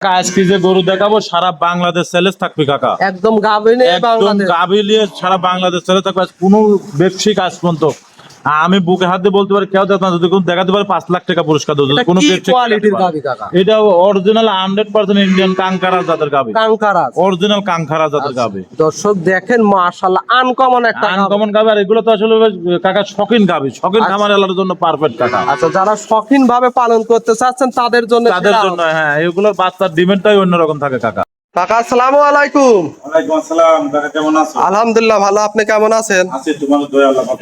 আজকে যে গরু দেখাবো সারা বাংলাদেশ সেলেস থাকবে কাকা। একদম গাভী নিয়ে বাংলাদেশ, গাভী নিয়ে সারা বাংলাদেশ সেলেস থাকবে। কোনো ব্যবসায়িক আজ পর্যন্ত আমি বুকে হাত দিয়ে বলতে পারি কেউ দেখো না, যদি কোনো দেখাতে পারে 5 লাখ টাকা পুরস্কার দেবো। এটা কোনো কি ব্যবসায়িক কোয়ালিটির গাভী কাকা? এটা অরিজিনাল 100% ইন্ডিয়ান কাঙ্কারা জাতের গাভী। কাঙ্কারা অরিজিনাল কাঙ্কারা জাতের গাভী। দর্শক দেখেন মাশাআল্লাহ আনকমন একটা আনকমন গাভী। আর এগুলো তো আসলে কাকা শখিন গাভী, শখিন খামার এলাকার জন্য পারফেক্ট কাকা। আচ্ছা, যারা শখিন ভাবে পালন করতে চাচ্ছেন তাদের জন্য হ্যাঁ, এগুলোর বাচ্চার ডিমান্ডটাই অন্যরকম থাকে কাকা। কাকা আসসালামু আলাইকুম। ওয়ালাইকুম আসসালাম কাকা, কেমন আছো? আলহামদুলিল্লাহ ভালো, আপনি কেমন আছেন? আছি, তোমার দয়া আল্লাহ পাক।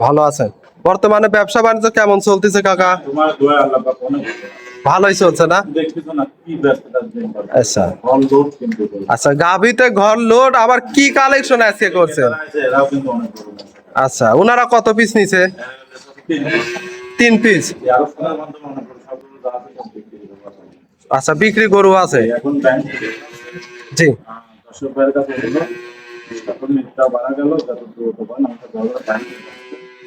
ভালো আছেন। বর্তমানে ব্যবসা বাণিজ্য কেমন চলতেছে কাকা? তোমার দয়া আল্লাহ পাক অনেক ভালোই চলছে না? দেখতেছো না কি ব্যস্ততা দিন। আচ্ছা অল লোড কিন্তু আচ্ছা, গাভীতে ঘর লোড, আবার কি কালেকশন আজকে করছেন? এরাও কিন্তু অনেক বড়। আচ্ছা, ওনারা কত পিস নিছে? 3 পিস। আরো সোনার মাধ্যমে অনেক বড় সবগুলো যা আছে সব বিক্রি করব। আচ্ছা, বিক্রি গরু আছে? এখন ব্যাংক জি। দর্শক ভাইয়ের কাছে হলো এখন মিটটা বাড়া গেল, যত দ্রুত পান আমাদের বড় ব্যাংক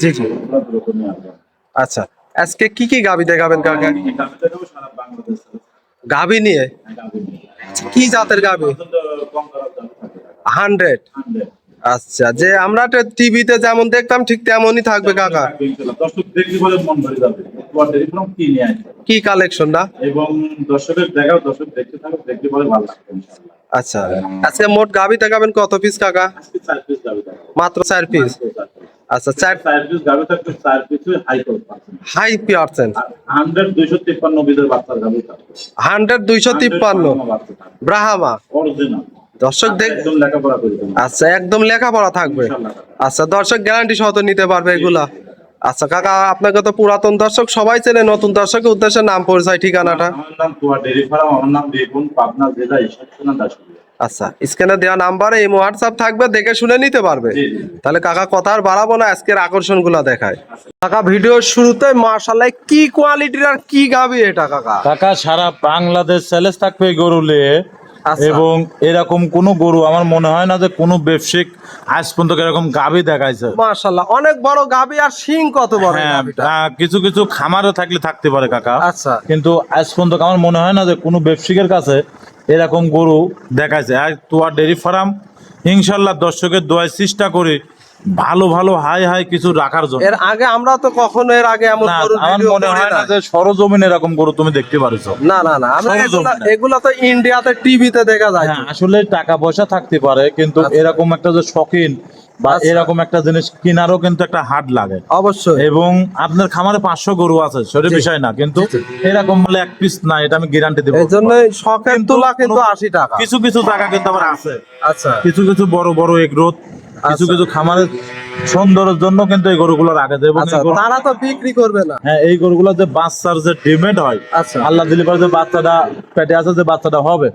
জি জি। দ্রুত নিয়ে আসবে। আচ্ছা, আজকে কি কি গাভী দেখাবেন কাকা? আমি কাছে দেবো সারা বাংলাদেশ গাভী নিয়ে কি জাতের গাভী? কম করার জন্য 100। 100 আচ্ছা, যে আমরা টিভিতে যেমন দেখতাম ঠিক তেমনই থাকবে কাকা? দর্শক দেখলে বলে মন ভরে যাবে। তোমার টেলিফোন কি নিয়ে আসবে, কি কালেকশন না? এবং দর্শকের দেখাও, দর্শক দেখতে থাকো, দেখতে বলে ভালো লাগবে ইনশাআল্লাহ। আচ্ছা, আজকে মোট গাভী দেখাবেন কত পিস কাকা? আজকে 4 পিস যাবে। মাত্র 4 পিস? আচ্ছা, 4 পিস যাবে, থাকবে 4 piece high percent. High percent 100 253 বিদের বাচ্চার যাবে। 100 253 ব্রাহ্মা অরিজিনাল দর্শক দেখ। একদম লেখাপড়া করে দেবো। আচ্ছা, একদম লেখাপড়া থাকবে। আচ্ছা, দর্শক গ্যারান্টি সহ তো নিতে পারবে এগুলা? আচ্ছা কাকা, আপনাকে তো পুরাতন দর্শক সবাই চেনে, নতুন দর্শকের উদ্দেশ্যে নাম পরিচয় ঠিকানাটা? আমার নাম তোয়া ডেরি ফার্ম, আমার নাম বেগুন, পাবনা জেলা ঈশ্বরচন্দ্র দাস। আচ্ছা, স্ক্রিনে দেওয়া নাম্বারে এই হোয়াটসঅ্যাপ থাকবে, দেখে শুনে নিতে পারবে। তাহলে কাকা কথা আর বাড়াবো না, আজকের আকর্ষণগুলো দেখায়। কাকা ভিডিওর শুরুতে মাশাআল্লাহ কি কোয়ালিটির আর কি গাভী এটা কাকা? কাকা সারা বাংলাদেশ সেলেস থাকবে এই গরু নিয়ে। আচ্ছা। এবং এরকম কোন গরু আমার মনে হয় না যে কোনো ব্যবসায়িক আজ পর্যন্ত এরকম গাভী দেখাইছে। মাশাআল্লাহ অনেক বড় গাভী, আর শিং কত বড় হ্যাঁ, গাভীটা? কিছু কিছু খামারে থাকতে পারে কাকা। আচ্ছা। কিন্তু আজ পর্যন্ত আমার মনে হয় না যে কোনো ব্যবসায়িকের কাছে এরকম গরু দেখাইছে। আর তোয়া ডেরি ফার্ম ইনশাল্লাহ দর্শকের দোয়ায় চেষ্টা করি ভালো ভালো হাই কিছু রাখার জন্য। এর আগে আমরা তো কখনো এর আগে এমন না, গরু আমার ভিডিও মনে করি হয় না না। যে সরজমিন এরকম গরু তুমি দেখতে পারছো। না না না, আমরা সরজমিনে। এগুলা তো ইন্ডিয়াতে টিভিতে দেখা যায়। হ্যাঁ, আসলে টাকা পয়সা থাকতে পারে, কিন্তু আচ্ছা। এরকম একটা যে শখিন বা আচ্ছা। এরকম একটা জিনিস কেনারও কিন্তু একটা হাট লাগে অবশ্যই। এবং আপনার খামারে 500 গরু আছে সেটা বিষয় না, কিন্তু এরকম বলে এক পিস না, এটা আমি গ্যারান্টি দেবো। এই জন্য শখের তুলা কিন্তু 80 টাকা। কিছু কিছু জায়গা কিন্তু আবার আছে। আচ্ছা। কিছু কিছু বড় বড় এগ্রোথ, কিছু আচ্ছা। কিছু খামারের সৌন্দর্যের জন্য কিন্তু এই গরুগুলো রাখে দেয়। এবং আচ্ছা, এই গরু- তারা তো বিক্রি করবে না। হ্যাঁ, এই গরুগুলো যে বাচ্চার যে ডিমেন্ড হয়, আচ্ছা। আল্লাহ দিলে পরে যে বাচ্চাটা পেটে আছে, যে বাচ্চাটা হবে,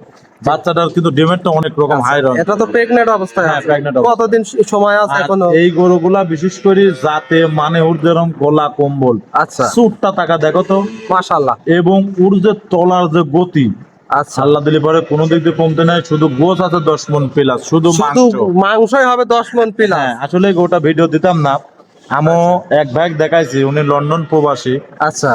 বাচ্চাটার কিন্তু ডিমেন্ডটা অনেক রকম হাই রকম। এটা তো প্রেগনেন্ট অবস্থায় হ্যাঁ, আছে। pregnant অবস্থায়। কতদিন সময় আছে আর এখনো? এই গরুগুলা বিশেষ করে যাতে মানে ওর যেরকম গোলা কম্বল, আচ্ছা। সুটটা টাকা দেখো তো, মাশাআল্লাহ। এবং ওর যে তলার যে গতি, আচ্ছা, আল্লাহ দিলে পরে কোনো দিক দিয়ে কমতে নাই, শুধু গোছ আছে 10 মণ প্লাস, শুধু শুধু মাংস। মাংসই হবে 10 মণ প্লাস। হ্যাঁ, আসলে গোটা ভিডিও দিতাম না, আমিও এক ভাই দেখাইছি, উনি লন্ডন প্রবাসী। আচ্ছা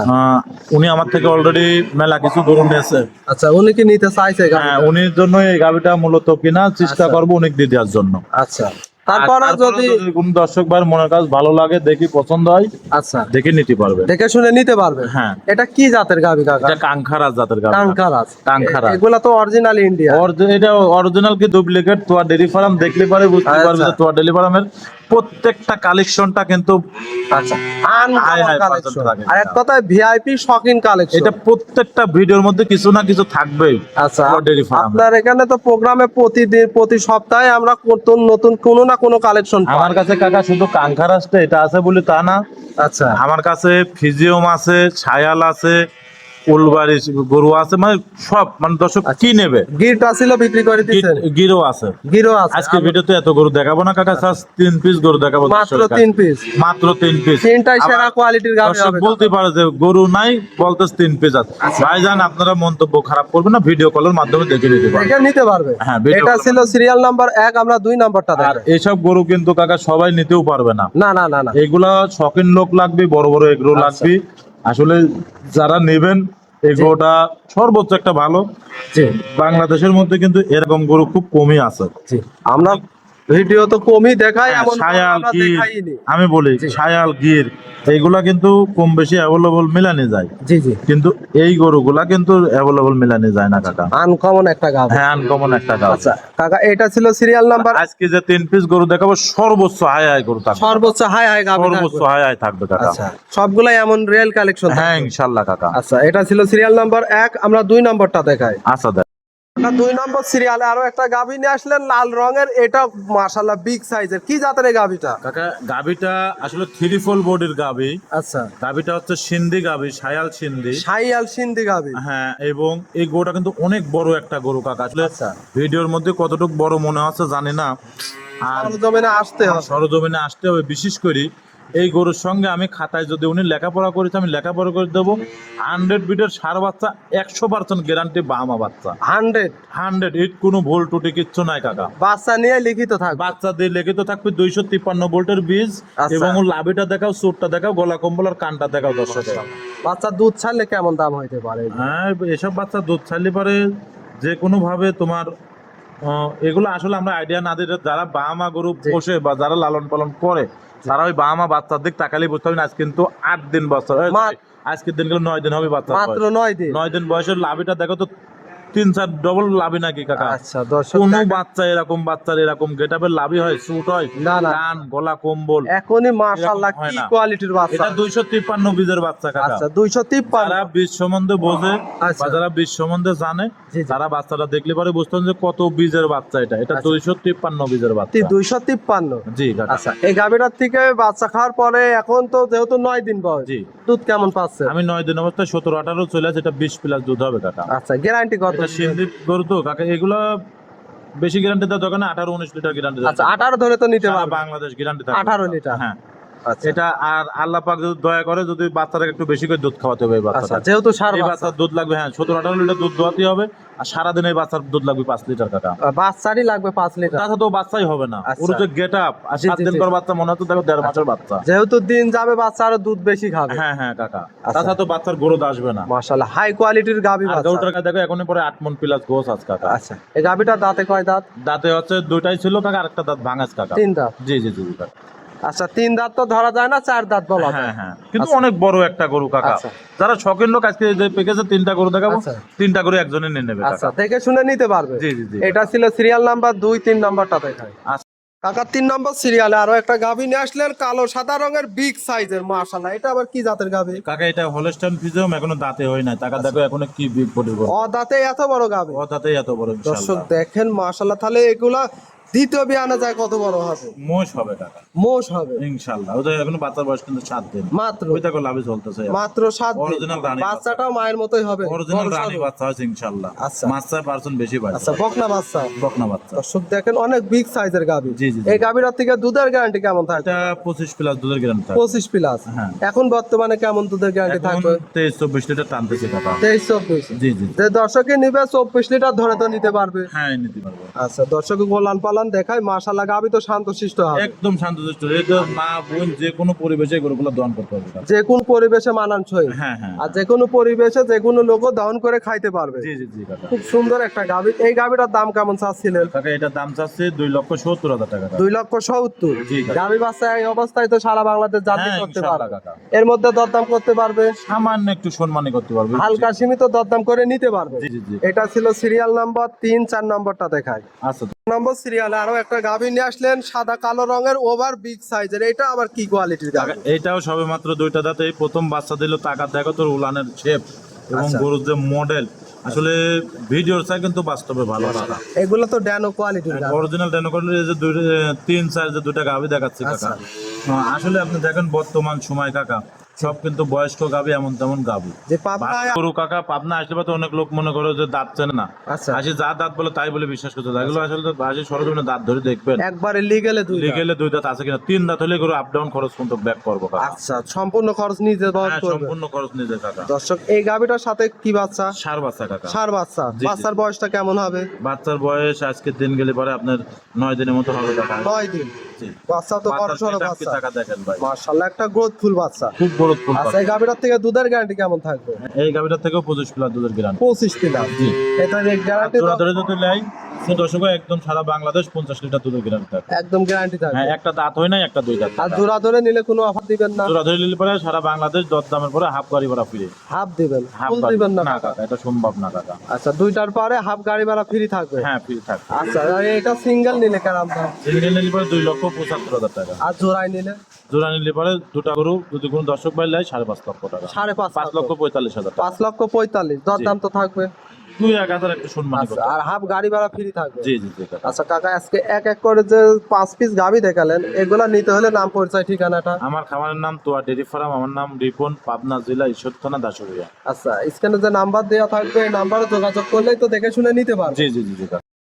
উনি আমার থেকে অলরেডি মেলা কিছু গরু নিয়েছে। আচ্ছা, উনি কি নিতে চাইছে গাভী? হ্যাঁ, উনির জন্য এই গাভিটা মূলত কিনা চেষ্টা আচ্ছা। করবো উনি দিয়ে দেওয়ার জন্য। আচ্ছা, তারপর আর যদি কোন দর্শক ভাইয়ের মনের কাজ ভালো লাগে, দেখি পছন্দ হয়, আচ্ছা দেখে নিতে পারবে। দেখে শুনে নিতে পারবে। হ্যাঁ। এটা কি জাতের গাভী কাকা? এটা কাঙ্খারাজ জাতের গাভি। কাঙ্কারাজ। কাঙ্কারাজ। এগুলা তো অরিজিনাল ইন্ডিয়া। এটা অরিজিনাল কি ডুপ্লিকেট তোয়া ডেরি ফার্ম দেখলে পারে বুঝতে পারবে আচ্ছা। যে তোয়া ডেরি ফার্মের প্রত্যেকটা কালেকশনটা কিন্তু আচ্ছা, হাই আনকমন পার্সেন্ট কালেকশন। থাকে। আর এক কথায় ভিআইপি শকিং কালেকশন। এটা প্রত্যেকটা ভিডিওর মধ্যে কিছু না কিছু থাকবেই। আচ্ছা, তোয়া ডেরি ফার্ম আপনার এখানে তো প্রোগ্রামে প্রতিদিন প্রতি সপ্তাহে আমরা নতুন নতুন কোনো না কোনো কালেকশন পাই। আমার কাছে কাকা শুধু কাঙ্খারাজটা এটা আছে বলে তা না, আচ্ছা আমার কাছে ফিজিওম আছে, ছায়াল আছে, উলবাড়ি গরু আছে, মানে সব, মানে দর্শক কি নেবে। গিট আসিল বিক্রি করে দিচ্ছেন? গিরো আছে। গিরো আছে। আজকে ভিডিওতে এত গরু দেখাবো না কাকা, 3 পিস গরু দেখাবো। মাত্র দর্শকের 3 পিস? কাছে। মাত্র 3 পিস। তিনটাই সেরা কোয়ালিটির গাভী দর্শক হবে। বলতে পারে যে গরু নাই, বলতে 3 পিস আছে। ভাইজান আপনারা মন্তব্য খারাপ করবেন না, ভিডিও কলের মাধ্যমে দেখে নিতে পারবেন। দেখে নিতে পারবে। হ্যাঁ, video এটা call ছিল সিরিয়াল নাম্বার 1, আমরা 2 নাম্বারটা আর দেখাই। এইসব গরু কিন্তু কাকা সবাই নিতেও পারবে না। না না না না, এগুলা শখিন লোক লাগবে, বড় বড় এগ্রো লাগবে। আসলে যারা নেবেন এই গরুটা সর্বোচ্চ একটা ভালো। জি বাংলাদেশের মধ্যে কিন্তু এরকম গরু খুব কমই আছে। জি আমরা ভিডিও তো কমই দেখাই, এমন গরু সায়াল আমরা গির, দেখাইনি। আমি বলি সায়াল গির এইগুলা কিন্তু কম বেশি অ্যাভেলেবল মিলানি যায়, জি জি কিন্তু এই গরুগুলা কিন্তু অ্যাভেলেবল মিলানি যায় না কাকা। আনকমন একটা গাব। হ্যাঁ, আনকমন একটা গাছ। আচ্ছা কাকা, এটা ছিল সিরিয়াল নাম্বার। আজকে যে 3 পিস গরু দেখাবো সর্বোচ্চ হাই হাই গরু থাকবে, সর্বোচ্চ হাই হাই গাব সর্বোচ্চ হাই হাই থাকবে কাকা। আচ্ছা সবগুলাই এমন রিয়েল কালেকশন। হ্যাঁ ইনশাআল্লাহ কাকা। আচ্ছা এটা ছিল সিরিয়াল নাম্বার 1, আমরা 2 নম্বরটা দেখাই। আচ্ছা দেখ না 2 নম্বর সিরিয়ালে আরো একটা গাভী নিয়ে আসলেন লাল রঙের, এটা মাশাআল্লাহ বিগ সাইজের। কি জাতের এই গাভীটা? কাকা গাবিটা আসলে 3 বডির গাবি। আচ্ছা গাবিটা হচ্ছে সিন্ধি গাবি, সায়াল সিন্ধি। সাইয়াল সিন্ধি গাভী। হ্যাঁ, এবং এই গরুটা কিন্তু অনেক বড় একটা গরু কাকা। আসলে আচ্ছা। ভিডিওর মধ্যে কতটুকু বড় মনে হচ্ছে জানি না, আর সরজমিনে আসতে হবে। সরজমিনে আসতে হবে। বিশেষ করে এই গরুর সঙ্গে আমি খাতায় যদি উনি লেখাপড়া করেছে আমি লেখাপড়া করে দেবো। 100 বিটের সার বাচ্চা, 100% গ্যারান্টি বামা বাচ্চা, 100 ইট কোনো ভুল টুটি কিচ্ছু নাই কাকা। বাচ্চা নিয়ে লিখিত থাকবে। বাচ্চা দিয়ে লিখিত থাকবে 253 ভোল্টের বীজ। আচ্ছা। এবং লাভিটা দেখাও, চোটটা দেখাও, গলা কম্বল আর কানটা দেখাও দর্শক। বাচ্চা দুধ ছাড়লে কেমন দাম হইতে পারে? হ্যাঁ, এসব বাচ্চা দুধ ছাড়লে পারে যে কোনো ভাবে তোমার এগুলো আসলে আমরা আইডিয়া না দিলে যারা বাহামা গরু পোষে বা যারা লালন পালন করে তারা ওই বাহামা বাচ্চার দিক তাকালে বুঝতে হবে না। আজ কিন্তু 8 দিন বছর, আজকের দিন গেলে 9 দিন হবে বাচ্চা, মাত্র 9 দিন। 9 দিন বয়সের লাভিটা দেখো তো 3-4 ডবল লাভি নাকি কাকা। আচ্ছা দর্শক, কোন বাচ্চা এরকম বাচ্চার এরকম গেটাপের লাভি হয়, স্যুট হয়, না না কান গলা কম্বল এখনই মাশাআল্লাহ এরকম হয় কি না। কোয়ালিটির বাচ্চা। এটা 253 বীজের বাচ্চা কাকা। আচ্ছা 253। যারা বীজ সম্বন্ধে বোঝে আচ্ছা। বা যারা বীজ সম্বন্ধে জানে জি, জি। তারা বাচ্চাটা দেখলে পরে বুঝতেন যে কত বীজের বাচ্চা। এটা আচ্ছা। 253 বীজের বাচ্চা। 253। জি কাকা। আচ্ছা এই গাভীটার থেকে বাচ্চা খাওয়ার পরে এখন তো যেহেতু 9 দিন বয়স, জি। দুধ কেমন পাচ্ছে? আমি 9 দিন অবস্থায় 17-18 চলে আসে, এটা 20 প্লাস দুধ হবে কাকা। আচ্ছা গ্যারান্টি কত? এটা সিন্ধি গরু তো কাকা, এগুলো বেশি গ্যারান্টি দেওয়ার দরকার না, 18-19 লিটার গ্যারান্টি। আচ্ছা 18 ধরে তো নিতে সারা পারবে। বাংলাদেশ গ্যারান্টি থাকে 18 লিটার। হ্যাঁ। আচ্ছা এটা আর আল্লাহ পাক যদি দয়া করে যদি বাচ্চাটাকে একটু বেশি করে দুধ খাওয়াতে হবে এই আচ্ছা বাচ্চাটা। যেহেতু সার এই বাচ্চা, বাচ্চার দুধ লাগবে, হ্যাঁ 17-18 লিটার দুধ দোয়াতে হবে। আর সারাদিন এই বাচ্চার দুধ লাগবে 5 লিটার কাকা। বাচ্চারই লাগবে 5 লিটার। তাছাড়া তো বাচ্চাই হবে না। আচ্ছা। ওর যে গেট আপ আর জি, 7 জি, দিন জি। পর বাচ্চা মনে হচ্ছে দেখো 1.5 মাসের বাচ্চা। যেহেতু দিন যাবে বাচ্চা আরো দুধ বেশি খাবে। হ্যাঁ হ্যাঁ কাকা। আচ্ছা। তাছাড়া তো বাচ্চার গ্রোথ আসবে না। মাশাআল্লাহ হাই কোয়ালিটির গাভী আর বাচ্চা। গরুটার কাছে দেখো এখনই পরে 8 মণ প্লাস গোছ আছে কাকা। আচ্ছা এই গাভীটার দাঁতে কয় দাঁত? দাঁতে হচ্ছে দুইটাই ছিল কাকা, আরেকটা দাঁত ভাঙাস কাকা। 3 দাঁত। জি জি জি কাকা। আচ্ছা 3 দাঁত তো ধরা যায় না, 4 দাঁত বলা যায়। হ্যাঁ হ্যাঁ, কিন্তু আচ্ছা। অনেক বড় একটা গরু কাকা। আচ্ছা। যারা শখের লোক আজকে যে পেকেছে 3টা গরু দেখাবো, আচ্ছা। 3টা গরু একজনে নিয়ে নেবে আচ্ছা কাকা। দেখে শুনে নিতে পারবে। জি জি জি। এটা ছিল সিরিয়াল নাম্বার 2, 3 নাম্বারটা দেখাই। আচ্ছা। কাকা 3 নম্বর সিরিয়ালে আরো একটা গাভী নিয়ে আসলেন কালো সাদা রঙের বিগ সাইজের। মাশাআল্লাহ এটা আবার কি জাতের গাভী? কাকা এটা হলস্টাইন ফ্রিজিয়াম, এখনো দাঁতে হয় না। টাকা দেখো এখনো কি বিগ বডির গরু। ও দাঁতে এত বড় গাভী। ও দাঁতেই এত বড় দর্শক ইনশাআল্লাহ। দেখেন মাশাআল্লাহ, তাহলে এগুলা দ্বিতীয় বিয়ানে যায় কত বড় হবে? মোষ হবে কাকা মোষ হবে ইনশাআল্লাহ। ওদের এখনো বাচ্চার বয়স কিন্তু 7 দিন। মাত্র। ওই দেখো লাভে চলতেছে। মাত্র 7 দিন। Original রানী বাচ্চাটাও মায়ের মতোই হবে। অরিজিনাল বড় রানী সড়ো। বাচ্চা আছে ইনশাআল্লাহ। আচ্ছা। মাছার পার্সেন্ট বেশি পায়। আচ্ছা বকনা বাচ্চা। বকনা বাচ্চা। দর্শক দেখেন অনেক বিগ সাইজের গাভী। জি, জি, জি। এই গাভীটার থেকে দুধের গ্যারান্টি কেমন থাকে? এটা 25 প্লাস দুধের গ্যারান্টি থাকে। 25 প্লাস। হ্যাঁ। এখন বর্তমানে কেমন দুধের গ্যারান্টি এখন থাকবে? 23-24 লিটার টানতেছে কাকা। 23-24। জি জি। যে দর্শকে নিবে 24 লিটার ধরে তো নিতে পারবে। হ্যাঁ নিতে পারবো। আচ্ছা দর্শক গোলান পালান দেখায় মাশাআল্লাহ গাভী তো শান্তশিষ্ট হবে। একদম শান্তশিষ্ট। এই তো মা বোন যে কোনো পরিবেশে গরুগুলো দহন করতে পারবে কাকা। যে কোন পরিবেশে মানানসই। হ্যাঁ হ্যাঁ। আর যে কোনো পরিবেশে যে কোনো লোকও দহন করে খাইতে পারবে। জি জি জি কাকা। খুব সুন্দর একটা গাভী। এই গাভীটার দাম কেমন চাচ্ছিলেন? কাকা এটার দাম চাচ্ছে 2,70,000 টাকা। 2,70,000। জি কাকা। গাভী বাচ্চা এই অবস্থায় তো সারা বাংলাদেশ জাতি হ্যাঁ, করতে ইনশাআল্লাহ পারবে। কাকা। এর মধ্যে দরদাম করতে পারবে, সামান্য একটু সম্মানী করতে পারবে। হালকা সীমিত দরদাম করে নিতে পারবে। জি জি জি। এটা ছিল সিরিয়াল নাম্বার 3, 4 নম্বরটা দেখায়। আচ্ছা। নম্বর সিরিয়ালে আরো একটা গাভী নিয়ে আসলেন সাদা কালো রঙের ওভার বিগ সাইজের। এটা আবার কি কোয়ালিটির গাভী? কাকা, এইটাও সবে মাত্র 2টা দাঁতে, এই প্রথম বাচ্চা দিল। টাকা দেখো তোর উলানের শেপ এবং আচ্ছা। গরুর যে মডেল, আসলে ভিডিওর চাই কিন্তু বাস্তবে ভালো কাকা। এগুলো তো ড্যানো কোয়ালিটির গাভী। অরিজিনাল ডেনোকলের যে 3-4 যে 2টা গাভী দেখাচ্ছি কাকা। আচ্ছা। আসলে আপনি দেখেন বর্তমান সময় কাকা সব কিন্তু বয়স্ক গাভী এমন তেমন গাভী। যে পাবনায় গরু কাকা পাবনা আসলে তো অনেক লোক মনে করে যে দাঁত চেনে না। আচ্ছা। আসে যা দাঁত বলে তাই বলে বিশ্বাস করতে হয়। এগুলো আসলে তো আসে সরজমিনে দাঁত ধরে দেখবেন। একবারে লিগেলে দুই দাঁত। লিগেলে 2 দাঁত আছে কিনা। 3 দাঁত হলে গরু আপ ডাউন খরচ কিন্তু ব্যাক করবো কাকা। আচ্ছা সম্পূর্ণ খরচ নিজে বহন হ্যাঁ, করবে। সম্পূর্ণ খরচ নিজে কাকা। দর্শক এই গাভীটার সাথে কি বাচ্চা? সার বাচ্চা কাকা। সার বাচ্চা। জি, জি। বাচ্চার বয়সটা কেমন হবে? বাচ্চার বয়স আজকের দিন গেলে পরে আপনার 9 দিনের মতো হবে কাকা। 9 দিন। জি। বাচ্চা তো বড় বাচ্চার সড়ো পিঠা বাচ্চা। টাকা দেখেন ভাই। মাশাআল্লাহ একটা গ্রোথফুল বাচ্চা। খুব গ্রোথ ফুল আচ্ছা এই গাভীটার থেকে দুধের গ্যারান্টি কেমন থাকবে? এই গাভিটার থেকেও 25 প্লাস দুধের গ্যারান্টি। 25 দিলাম। জি। এটা গ্যারান্টি জোড়া ধরে যদি লাই সে দর্শক একদম সারা বাংলাদেশ 50 লিটার দুধের গ্যারান্টি থাকে। একদম গ্যারান্টি থাকবে। হ্যাঁ, একটা দাঁত হয় না, একটা দুই দাঁত। আর জোড়া ধরে নিলে কোনো অফার দিবেন না? জোড়া ধরে নিলে পরে সারা বাংলাদেশ দরদামের পরে হাফ গাড়ি ভাড়া ফ্রি। হাফ দিবেন, হাফ ফুল দিবেন না না কাকা? কাকা, এটা সম্ভব না কাকা। আচ্ছা দুইটার পরে হাফ গাড়ি ভাড়া ফ্রি থাকবে? হ্যাঁ, ফ্রি থাকে। আচ্ছা আর এটা সিঙ্গেল নিলে কেমন দাম? সিঙ্গেল নিলে পরে 2,75,000 টাকা। আর জোড়ায় নিলে? জোড়া নিলে পরে দুটা গরু যদি কোনো দর্শক ভাই লাই 5.5 লক্ষ টাকা। 5.5 5,45,000 টাকা। 5,45,000 দরদাম তো থাকবে। 2-1,000 একটু সম্মান আচ্ছা আর হাফ গাড়ি ভাড়া ফ্রি থাকবে? জি জি জি কাকা। আচ্ছা কাকা আজকে এক এক করে যে 5 পিস গাভী দেখালেন এগুলা নিতে হলে নাম পরিচয় ঠিকানাটা? আমার খামারের নাম তোয়া ডেরি ফার্ম, আমার নাম রিপন, পাবনা জেলা ঈশ্বর থানা দাসুরিয়া। আচ্ছা স্ক্রিনে যে নাম্বার দেওয়া থাকবে এই নাম্বারে যোগাযোগ করলেই তো দেখে শুনে নিতে পারবে। জি জি জি জি কাকা।